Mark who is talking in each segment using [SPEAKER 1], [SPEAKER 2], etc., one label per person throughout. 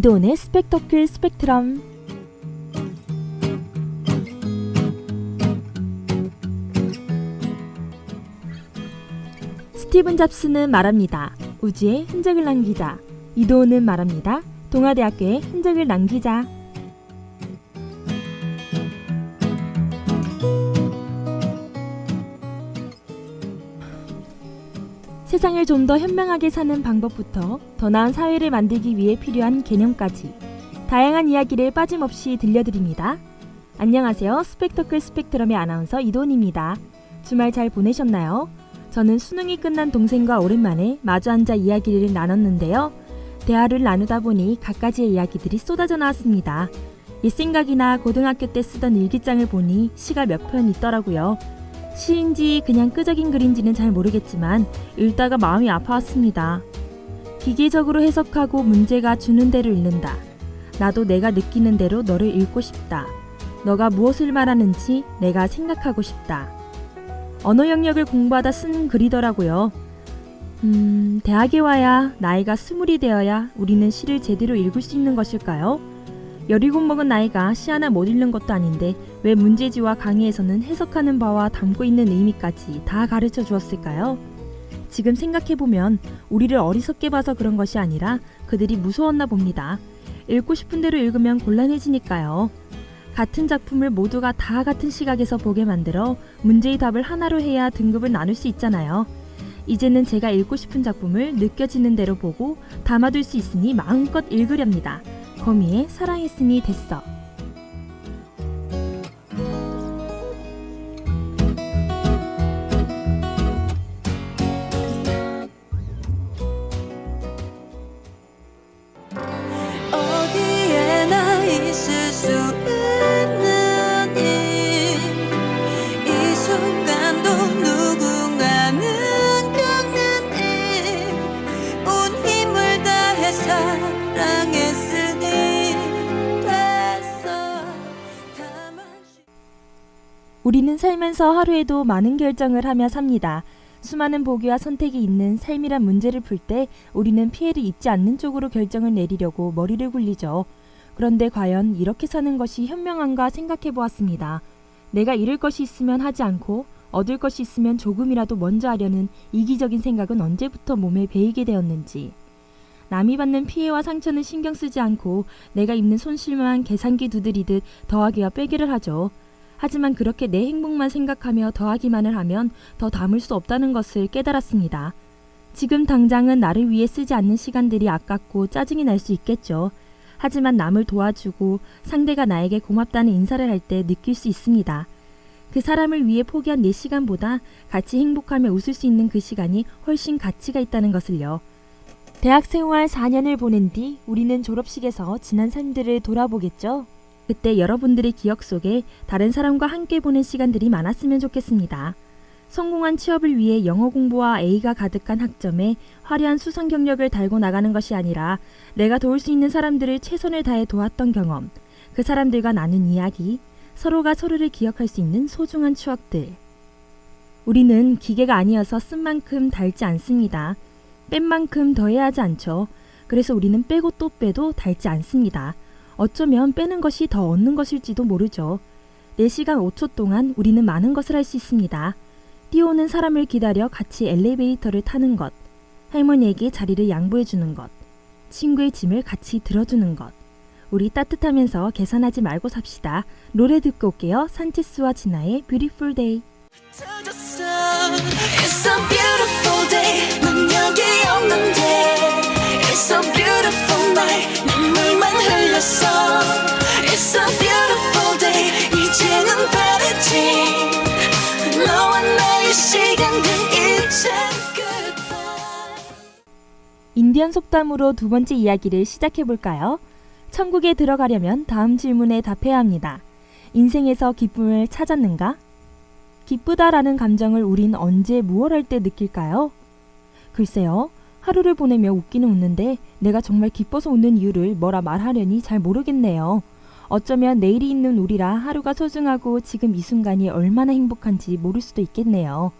[SPEAKER 1] 이도훈의 스펙터클 스펙트럼. 스티븐 잡스는 말합니다. 우주에 흔적을 남기자. 이도훈은 말합니다. 동아대학교에 흔적을 남기자. 세상을 좀 더 현명하게 사는 방법부터 더 나은 사회를 만들기 위해 필요한 개념까지 다양한 이야기를 빠짐없이 들려드립니다. 안녕하세요. 스펙터클 스펙트럼의 아나운서 이도훈입니다. 주말 잘 보내셨나요? 저는 수능이 끝난 동생과 오랜만에 마주 앉아 이야기를 나눴는데요. 대화를 나누다 보니 갖가지의 이야기들이 쏟아져 나왔습니다. 옛 생각이나 고등학교 때 쓰던 일기장을 보니 시가 몇 편 있더라고요. 시인지 그냥 끄적인 글인지는 잘 모르겠지만 읽다가 마음이 아파왔습니다. 기계적으로 해석하고 문제가 주는 대로 읽는다. 나도 내가 느끼는 대로 너를 읽고 싶다. 너가 무엇을 말하는지 내가 생각하고 싶다. 언어 영역을 공부하다 쓴 글이더라고요. 대학에 와야 나이가 20이 되어야 우리는 시를 제대로 읽을 수 있는 것일까요? 17 먹은 나이가 시 하나 못 읽는 것도 아닌데 왜 문제지와 강의에서는 해석하는 바와 담고 있는 의미까지 다 가르쳐 주었을까요? 지금 생각해보면 우리를 어리석게 봐서 그런 것이 아니라 그들이 무서웠나 봅니다. 읽고 싶은 대로 읽으면 곤란해지니까요. 같은 작품을 모두가 다 같은 시각에서 보게 만들어 문제의 답을 하나로 해야 등급을 나눌 수 있잖아요. 이제는 제가 읽고 싶은 작품을 느껴지는 대로 보고 담아둘 수 있으니 마음껏 읽으렵니다. 거미의 사랑했으니 됐어.
[SPEAKER 2] 어디에나 있을 수 있는 이 순간도 누군가는 겪는 온 힘을 다해 사랑했으니 됐어.
[SPEAKER 1] 우리는 살면서 하루에도 많은 결정을 하며 삽니다. 수많은 보기와 선택이 있는 삶이란 문제를 풀 때 우리는 피해를 입지 않는 쪽으로 결정을 내리려고 머리를 굴리죠. 그런데 과연 이렇게 사는 것이 현명한가 생각해 보았습니다. 내가 잃을 것이 있으면 하지 않고 얻을 것이 있으면 조금이라도 먼저 하려는 이기적인 생각은 언제부터 몸에 배이게 되었는지. 남이 받는 피해와 상처는 신경 쓰지 않고 내가 입는 손실만 계산기 두드리듯 더하기와 빼기를 하죠. 하지만 그렇게 내 행복만 생각하며 더하기만을 하면 더 담을 수 없다는 것을 깨달았습니다. 지금 당장은 나를 위해 쓰지 않는 시간들이 아깝고 짜증이 날 수 있겠죠. 하지만 남을 도와주고 상대가 나에게 고맙다는 인사를 할 때 느낄 수 있습니다. 그 사람을 위해 포기한 내 시간보다 같이 행복하며 웃을 수 있는 그 시간이 훨씬 가치가 있다는 것을요. 대학 생활 4년을 보낸 뒤 우리는 졸업식에서 지난 삶들을 돌아보겠죠. 그때 여러분들의 기억 속에 다른 사람과 함께 보낸 시간들이 많았으면 좋겠습니다. 성공한 취업을 위해 영어 공부와 A가 가득한 학점에 화려한 수상 경력을 달고 나가는 것이 아니라 내가 도울 수 있는 사람들을 최선을 다해 도왔던 경험, 그 사람들과 나눈 이야기, 서로가 서로를 기억할 수 있는 소중한 추억들. 우리는 기계가 아니어서 쓴 만큼 닳지 않습니다. 뺀 만큼 더해야 하지 않죠. 그래서 우리는 빼고 또 빼도 닳지 않습니다. 어쩌면 빼는 것이 더 얻는 것일지도 모르죠. 4시간 5초 동안 우리는 많은 것을 할 수 있습니다. 뛰어오는 사람을 기다려 같이 엘리베이터를 타는 것, 할머니에게 자리를 양보해주는 것, 친구의 짐을 같이 들어주는 것. 우리 따뜻하면서 계산하지 말고 삽시다. 노래 듣고 올게요. 산체스와 진아의 Beautiful Day.
[SPEAKER 2] It's a beautiful day. 넌 여기 없는데 It's a beautiful night. 눈물만 흘렸어 It's a beautiful day. 이제는 다르지. 너와 나의 시간들 이제 goodbye.
[SPEAKER 1] 인디언 속담으로 두 번째 이야기를 시작해볼까요? 천국에 들어가려면 다음 질문에 답해야 합니다. 인생에서 기쁨을 찾았는가? 기쁘다라는 감정을 우린 언제 무얼 할 때 느낄까요? 글쎄요. 하루를 보내며 웃기는 웃는데 내가 정말 기뻐서 웃는 이유를 뭐라 말하려니 잘 모르겠네요. 어쩌면 내일이 있는 우리라 하루가 소중하고 지금 이 순간이 얼마나 행복한지 모를 수도 있겠네요.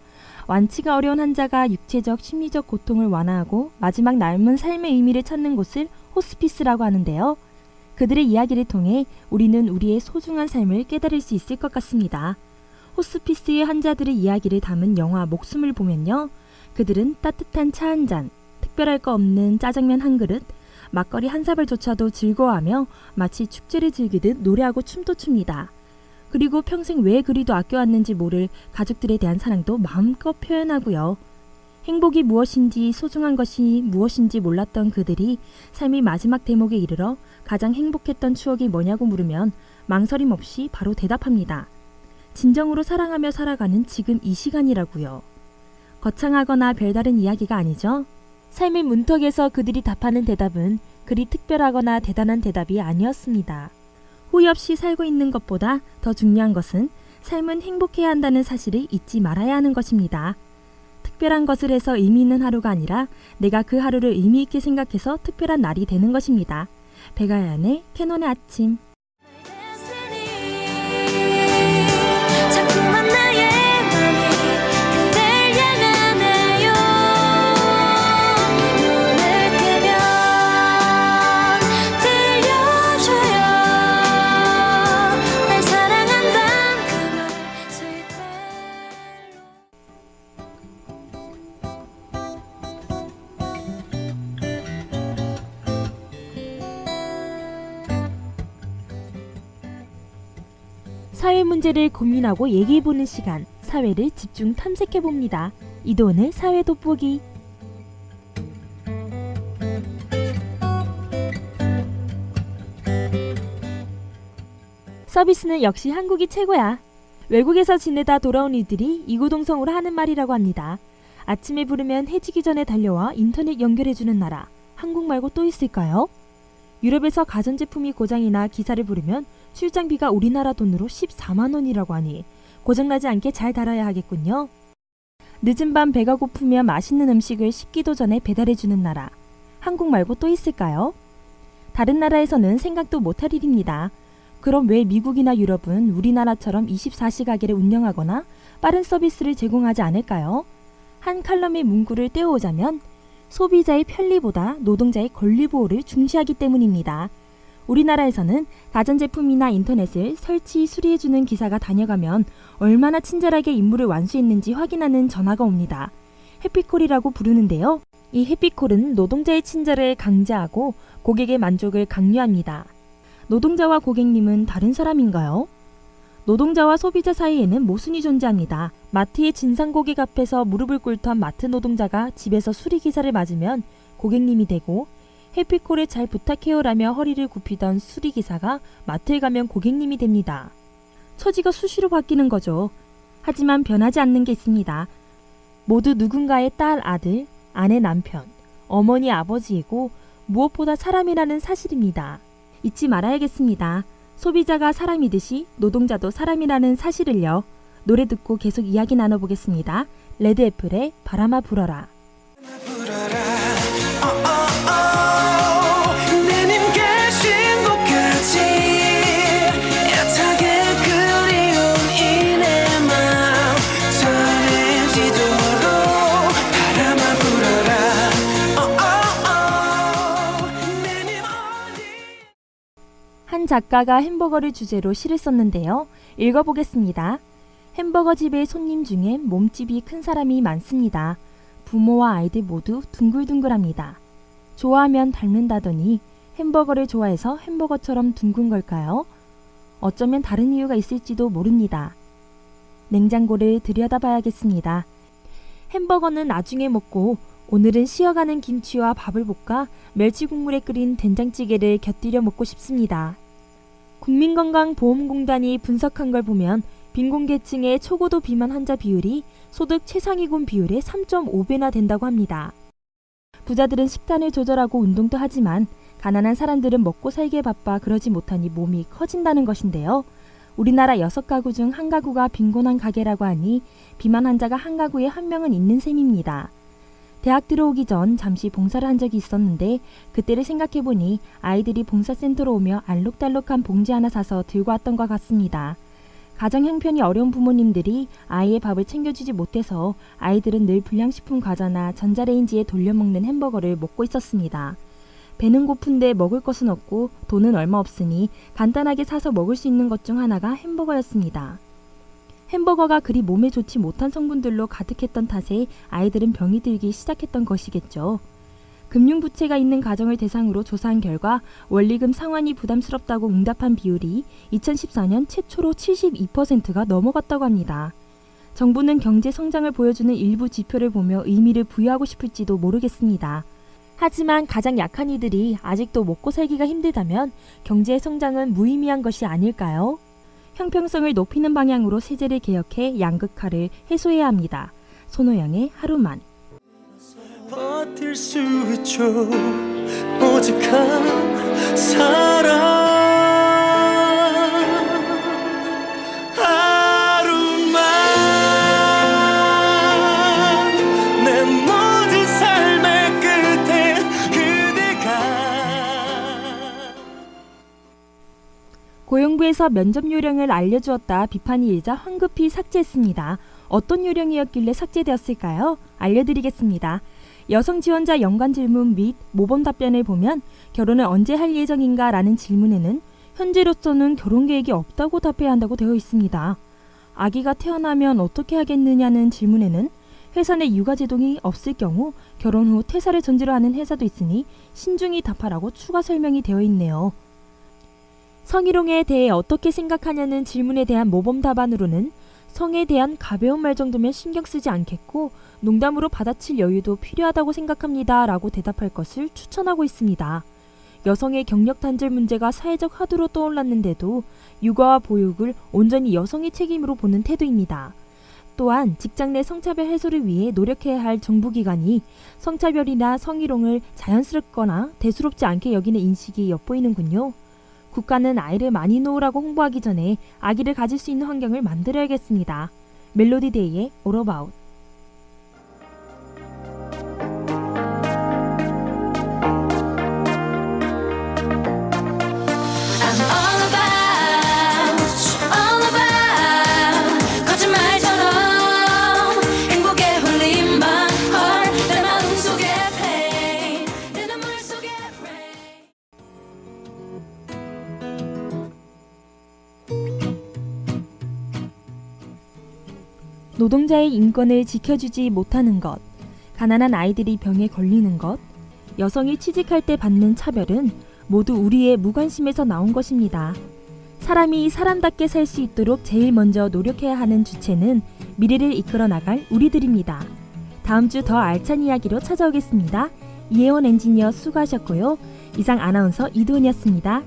[SPEAKER 1] 완치가 어려운 환자가 육체적, 심리적 고통을 완화하고 마지막 남은 삶의 의미를 찾는 곳을 호스피스라고 하는데요. 그들의 이야기를 통해 우리는 우리의 소중한 삶을 깨달을 수 있을 것 같습니다. 호스피스의 환자들의 이야기를 담은 영화 목숨을 보면요. 그들은 따뜻한 차 한 잔, 특별할 거 없는 짜장면 한 그릇, 막걸리 한 사발조차도 즐거워하며 마치 축제를 즐기듯 노래하고 춤도 춥니다. 그리고 평생 왜 그리도 아껴왔는지 모를 가족들에 대한 사랑도 마음껏 표현하고요. 행복이 무엇인지 소중한 것이 무엇인지 몰랐던 그들이 삶의 마지막 대목에 이르러 가장 행복했던 추억이 뭐냐고 물으면 망설임 없이 바로 대답합니다. 진정으로 사랑하며 살아가는 지금 이 시간이라고요. 거창하거나 별다른 이야기가 아니죠. 삶의 문턱에서 그들이 답하는 대답은 그리 특별하거나 대단한 대답이 아니었습니다. 후회 없이 살고 있는 것보다 더 중요한 것은 삶은 행복해야 한다는 사실을 잊지 말아야 하는 것입니다. 특별한 것을 해서 의미 있는 하루가 아니라 내가 그 하루를 의미 있게 생각해서 특별한 날이 되는 것입니다. 백아연의 캐논의 아침.
[SPEAKER 2] 자꾸만 나의 맘이 그댈 향하네요. 눈을 뜨면 들려줘요. 날 사랑한단 그말 스윗
[SPEAKER 1] 사회 문제를 고민하고 얘기해보는 시간, 사회를 집중 탐색해봅니다. 이도은의 사회 돋보기. 서비스는 역시 한국이 최고야. 외국에서 지내다 돌아온 이들이 이구동성으로 하는 말이라고 합니다. 아침에 부르면 해지기 전에 달려와 인터넷 연결해주는 나라, 한국 말고 또 있을까요? 유럽에서 가전제품이 고장이나 기사를 부르면 출장비가 우리나라 돈으로 14만 원이라고 하니 고장나지 않게 잘 달아야 하겠군요. 늦은 밤 배가 고프면 맛있는 음식을 식기도 전에 배달해주는 나라, 한국 말고 또 있을까요? 다른 나라에서는 생각도 못할 일입니다. 그럼 왜 미국이나 유럽은 우리나라처럼 24시 가게를 운영하거나 빠른 서비스를 제공하지 않을까요? 한 칼럼의 문구를 떼어오자면 소비자의 편리보다 노동자의 권리 보호를 중시하기 때문입니다. 우리나라에서는 가전제품이나 인터넷을 설치, 수리해주는 기사가 다녀가면 얼마나 친절하게 임무를 완수했는지 확인하는 전화가 옵니다. 해피콜이라고 부르는데요. 이 해피콜은 노동자의 친절을 강제하고 고객의 만족을 강요합니다. 노동자와 고객님은 다른 사람인가요? 노동자와 소비자 사이에는 모순이 존재합니다. 마트의 진상 고객 앞에서 무릎을 꿇던 마트 노동자가 집에서 수리기사를 맞으면 고객님이 되고, 해피콜에 잘 부탁해요라며 허리를 굽히던 수리기사가 마트에 가면 고객님이 됩니다. 처지가 수시로 바뀌는 거죠. 하지만 변하지 않는 게 있습니다. 모두 누군가의 딸, 아들, 아내, 남편, 어머니, 아버지이고 무엇보다 사람이라는 사실입니다. 잊지 말아야겠습니다. 소비자가 사람이듯이 노동자도 사람이라는 사실을요. 노래 듣고 계속 이야기 나눠보겠습니다. 레드애플의 바람아 불어라.
[SPEAKER 2] 내님 계신 곳까지 애타게 그리운 이 내 맘 전해지도록 바람아 불어라. 내님 어디
[SPEAKER 1] 한 작가가 햄버거를 주제로 시를 썼는데요. 읽어보겠습니다. 햄버거 집의 손님 중엔 몸집이 큰 사람이 많습니다. 부모와 아이들 모두 둥글둥글합니다. 좋아하면 닮는다더니 햄버거를 좋아해서 햄버거처럼 둥근 걸까요? 어쩌면 다른 이유가 있을지도 모릅니다. 냉장고를 들여다봐야겠습니다. 햄버거는 나중에 먹고 오늘은 쉬어가는 김치와 밥을 볶아 멸치 국물에 끓인 된장찌개를 곁들여 먹고 싶습니다. 국민건강보험공단이 분석한 걸 보면 빈곤계층의 초고도 비만 환자 비율이 소득 최상위군 비율의 3.5배나 된다고 합니다. 부자들은 식단을 조절하고 운동도 하지만 가난한 사람들은 먹고 살기에 바빠 그러지 못하니 몸이 커진다는 것인데요. 우리나라 6가구 중 1가구가 빈곤한 가게라고 하니 비만 환자가 한 가구에 한 명은 있는 셈입니다. 대학 들어오기 전 잠시 봉사를 한 적이 있었는데 그때를 생각해보니 아이들이 봉사센터로 오며 알록달록한 봉지 하나 사서 들고 왔던 것 같습니다. 가정 형편이 어려운 부모님들이 아이의 밥을 챙겨주지 못해서 아이들은 늘 불량식품 과자나 전자레인지에 돌려먹는 햄버거를 먹고 있었습니다. 배는 고픈데 먹을 것은 없고 돈은 얼마 없으니 간단하게 사서 먹을 수 있는 것 중 하나가 햄버거였습니다. 햄버거가 그리 몸에 좋지 못한 성분들로 가득했던 탓에 아이들은 병이 들기 시작했던 것이겠죠. 금융부채가 있는 가정을 대상으로 조사한 결과 원리금 상환이 부담스럽다고 응답한 비율이 2014년 최초로 72%가 넘어갔다고 합니다. 정부는 경제 성장을 보여주는 일부 지표를 보며 의미를 부여하고 싶을지도 모르겠습니다. 하지만 가장 약한 이들이 아직도 먹고 살기가 힘들다면 경제 성장은 무의미한 것이 아닐까요? 형평성을 높이는 방향으로 세제를 개혁해 양극화를 해소해야 합니다. 손호영의 하루만.
[SPEAKER 3] 버틸 수 있죠. 오직 한 사람 하루만 내 모든 삶의 끝에 그대가.
[SPEAKER 1] 고용부에서 면접 요령을 알려주었다 비판이 일자 황급히 삭제했습니다. 어떤 요령이었길래 삭제되었을까요? 알려드리겠습니다. 여성 지원자 연관 질문 및 모범 답변을 보면 결혼을 언제 할 예정인가 라는 질문에는 현재로서는 결혼 계획이 없다고 답해야 한다고 되어 있습니다. 아기가 태어나면 어떻게 하겠느냐는 질문에는 회사 내 육아제동이 없을 경우 결혼 후 퇴사를 전제로 하는 회사도 있으니 신중히 답하라고 추가 설명이 되어 있네요. 성희롱에 대해 어떻게 생각하냐는 질문에 대한 모범 답안으로는 성에 대한 가벼운 말 정도면 신경 쓰지 않겠고 농담으로 받아칠 여유도 필요하다고 생각합니다 라고 대답할 것을 추천하고 있습니다. 여성의 경력 단절 문제가 사회적 화두로 떠올랐는데도 육아와 보육을 온전히 여성의 책임으로 보는 태도입니다. 또한 직장 내 성차별 해소를 위해 노력해야 할 정부기관이 성차별이나 성희롱을 자연스럽거나 대수롭지 않게 여기는 인식이 엿보이는군요. 국가는 아이를 많이 놓으라고 홍보하기 전에 아기를 가질 수 있는 환경을 만들어야겠습니다. 멜로디데이의 All About.
[SPEAKER 2] I'm all about 거짓말처럼 행복에 홀린 my heart 내 마음 속에 pain 내 눈물 속에 rain.
[SPEAKER 1] 노동자의 인권을 지켜주지 못하는 것, 가난한 아이들이 병에 걸리는 것, 여성이 취직할 때 받는 차별은 모두 우리의 무관심에서 나온 것입니다. 사람이 사람답게 살 수 있도록 제일 먼저 노력해야 하는 주체는 미래를 이끌어 나갈 우리들입니다. 다음 주 더 알찬 이야기로 찾아오겠습니다. 이혜원 엔지니어 수고하셨고요. 이상 아나운서 이도은이었습니다.